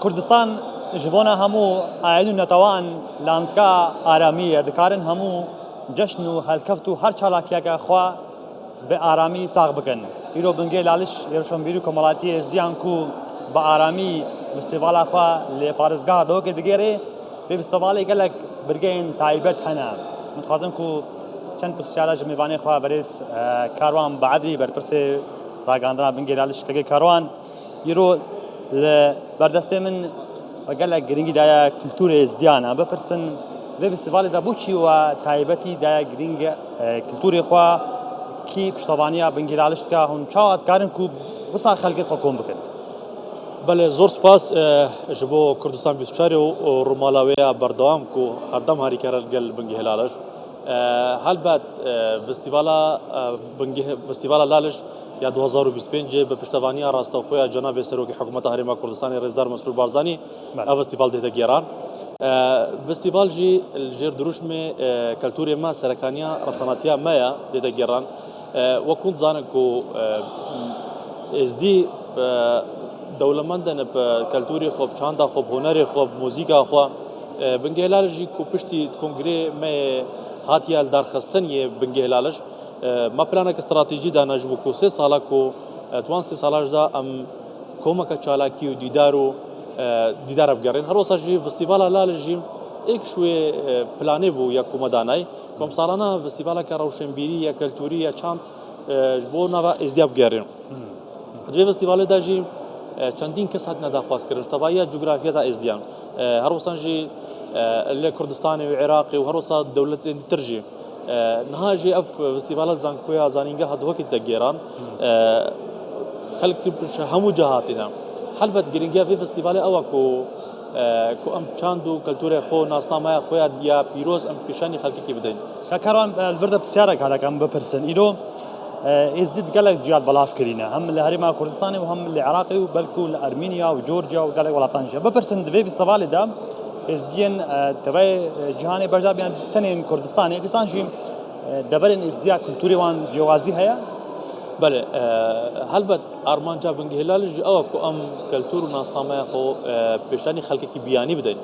كردستان جبونا همو آیدون نتوان لانتکا آرامیه دکارن همو جشن و هلکفت و هر چالاکیه که خوا به آرامی ساق بکن. ایرو بنگه لالش یروشم بیرو کمالاتی از دیان کو با آرامی فستیوالا خوا لپارزگاه دو که دیگره به فستیوالی گلک برگین تایبت هنه. متخاصم کو چند پسیارا جمیوانی خوا برس کاروان بعدی برپرس راگاندرا بنگه لالش که کاروان ایرو بردسته من وقال گرینگی دایا کلتور ازدیانا بپرسن و فستیوال دا بوچی و تایبتی دایا گرینگ کلتور خوا کی پشتوانیا بنگلاديش که هون چاوت کارن کو بسا خلقت خو بکن. بله زور سپاس جبو کردستان 24 و رومالاویا بردوام کو هر دم هاری کرد گل بنگهلالش حال بعد فستیوالا لالش یا 2025 به پشتوانی راستاخویا جناب سروک حکومت هریما کردستان رئیسدار مسرور بارزانی فستیوال ده گیران فستیوال جی الجر دروش می کلتور ما سرکانیا رساناتیا مایا ده گیران و كنت زانكو ازدي دولمندن بكالتوري خوب چاندا خوب هنري خوب موسيقى خو بنگهلالجي کو پشتي کنگره ما هاتيا درخستن يه بنگهلالج ما پلانك استراتيجي دا نجبو کو 3 سالا کو توان 3 سالا دا ام کومکا چالاکی و دیدار بگرین هر وسا جي فستيوالا لالجي ایک شوي پلاني بو یا کومدانای کم سالانه فستیوالا که روشنبیری یا کلتوری یا چند جبو نوا ازدیاب گیریم. دوی فستیوالی داشتی چندین کس هات نداخواست کردن. طبعاً جغرافیا دا ازدیان. هر وسان جی لکردستان و عراقی و هر وسان دولت ترجی. نها جی اف فستیوالا زانکویا زانینگه هدوه کی تگیران. خلق همو جهاتنا. حال بد گرینگیا في فستیوالی آوا کو ام چاندو کلتور خو ناسنامه خویا دیا پیروز ام پیشانی خلقی کی بدین کاروان الورد بسیاره که لکم بپرسن ایرو ازدید گلک جیاد بلاف کرینه هم لهریما کردستانی و هم لعراقی و بلکو لارمینیا و جورجیا و گلک ولاتانجا بپرسن دوی فستیوالی دا ازدین توی جهانی برجا بیان تنین کردستانی دیسانجی دورن ازدیا کلتوری وان جوازی هیا بله هل بد آرمانجا بنگهلالج او کو ام کلتور و ناسنامه خو پیشانی خلقی کی بیانی بدین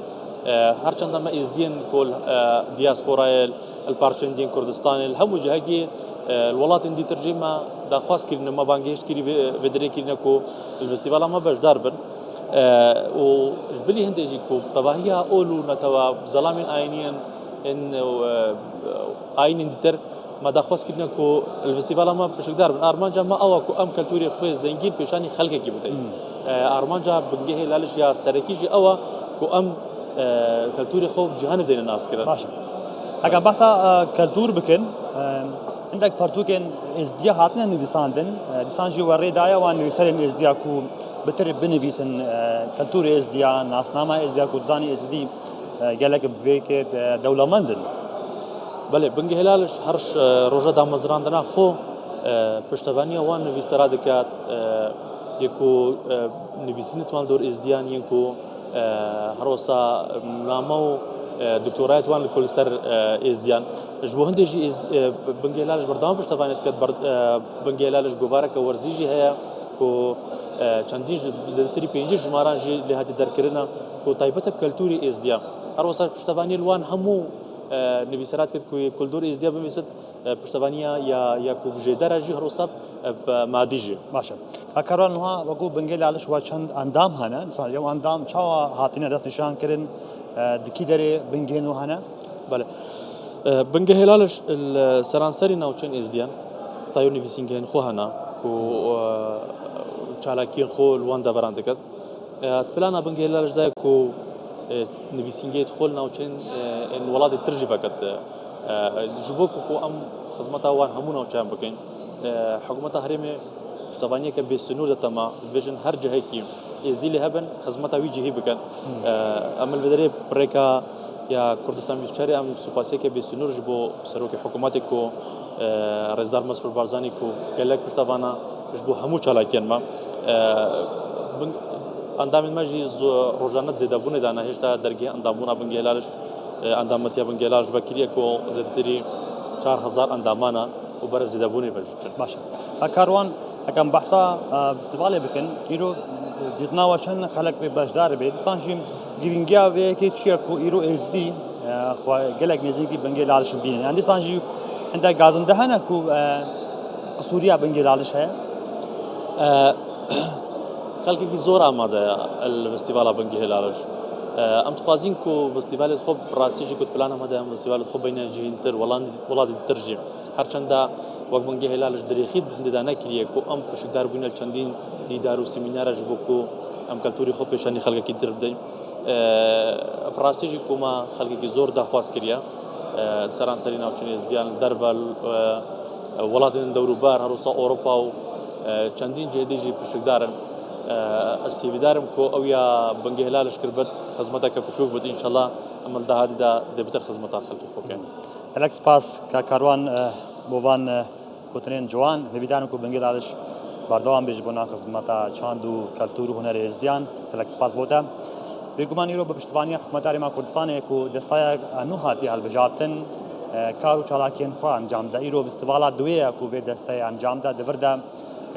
هر چند ما ازدین کل دیاسپورا البارچندین کردستان الهم جهگی الولات اندی ترجمه دا خاص کرین ما بانگیش کری بدری کرین کو الفستیوال ما بجدار بن و جبلی هندجی کو طباهیا اولو نتوا ظلامین آینین ان آینین دیتر ما داخوس كنا كو الفستيفال ما بشكدار من أرمانجا ما أو كو أم كلتوري خوي زنجين بيشاني خلقه كي بدأ أرمانجا بنجيه لالش يا سركيجي أو كو أم كلتوري خو جهان بدين الناس كده ماشي أكان بحثا كلتور بكن عندك برتوكن ازديا هاتنا نفيساندن لسانجي وري دايا وان نفيسرن ازديا كو بتر بنفيسن كلتور ازديا ناسنامه ازديا كو زاني ازدي جالك بفيك دولة مندن بله بنگهلالش هرش روزا دامزراندنا خو پشتوانیا وان نویسرا دکات یکو نویسینت وان دور ازدیان یکو هروسا نامو دکتورایت وان لكل سر ازدیان جبو هندجی بنگهلالش بردام پشتوانیت کد بنگهلالش گوارک ورزیجی هیا کو چندین زدتری پنجی جماران جی لهاتی درکرنا کو تایبت کلتوری ازدیان هروسا پشتوانی الوان همو نویسرات کرد که کلتور ازدیا بمیست پشتوانیا یا کوبجه درجی هروساب مادیجی باشه کاران نها وقو بنگلاديش و چند اندام هنه مثلا یو اندام چاوا هاتینه دست نشان کردن دکی داره بنگینو هنه بله بنگهلالش السرانسری ناوچن ازدیان تایو نویسینگین خو هنه کو چالاکین خو الوان دبران دکت پلانا بنگهلالش دای کو نویسینگی دخول ناوچن ان ولات الترجمه كت جبوك كو ام خدمتها وان همون ناوچان بكين حكومه هرمه طبعا كه بسنور تما فيجن هر جهه كي ازدي هبن خدمتها ويجي بكن امل بدري بريكا يا كردستان بيشتري ام سوباسي كه بسنور جبو سروك حكومتك كو رئيسدار مسرور بارزاني كو قالك طبعا جبو همو چالاكين ما اندام ماجی روزانه زیاده بونه دانه هشتا درگی اندامونا بنگهلالش اندامتیا بنگهلالش وکیلی کو زیادتری 4000 اندامانا و بر زیاده بونه بجن باشه کاروان اکم بحثا فستیوالی بکن ایرو دیتناوە چەند خەڵک بێ بەشدار بێت دیسانژی گرنگیا وەیەکی چییە و ئیرۆ ئێزدی gelek nêzînkî bingê lalişin bînin yan dîsan jî hinda gazin de hene ku qisûriya bingê laliş heye خەڵکێکی زۆر ئامادەیە فستیڤاڵا بەنگی هێلالش ئەم دخوازین و فستیڤالێت خۆ ڕاستیژی کوت پلان ئەمەدە ئەم فستیڤالێت خۆ بینە جیهینتر وڵاتی ترژی هەرچەندە وەک بەنگی هێلالش درێخیت هەندێدا نەکریە و ئەم پشکدار بووینە چەندین دیدار و سیمینارەش بۆ و ئەم کەلتوری خۆ پێشانی خەڵکێکی تر بدەین ڕاستیژی کومە خەڵکێکی زۆر داخواز کردە سەرانسەری ناوچەی ئێزدیان دەربە وڵاتێن دەوروبار هەروسا ئەوروپا و چەندین جێدێژی پشکدارن ئەسیویدارم کۆ ئەویا بەنگی هێلالش کرد بەت خزمەتەکە بچووک بێت ئینشەڵا ئەمەل داهاتیدا دەبێتە خزمەتە خەڵکی خۆکەن gelek spas ka karwan bovan kutinên ciwan hêvîdarin ku bingê laliş berdewam bê ji bona xizmeta çand û keltûr û hunerê êzdiyan gelek spas bo te bêguman îro bi piştevaniya Hikûmeta Herêma Kurdistanê ku destaya nû hatiye hilbijartin kar û çalakiyên xwe encam da îro festîvala duwê ye ku vê desteyê encam da divir de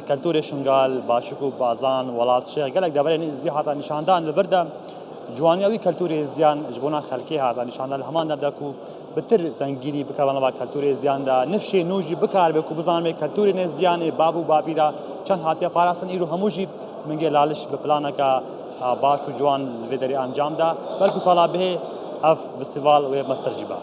keltûrê şingal başik û bazan welatşêx gelek deverên êzdî hata nîşandan li vir de ciwaniya wî keltûrê êzdiyan ji bona xelkê hata nîşandan li heman de ku bi tir zengînî bikevana keltûrê êzdiyan de nifşê nû jî bikaribe ku bizanî keltûrên êzdiyanê bab û bapîra çend hatiye parastin îro hemû jî bingê laliş bi planeka baş û ciwan li vê derê encam da belkû sala bihê ev festîval wê mestercî ba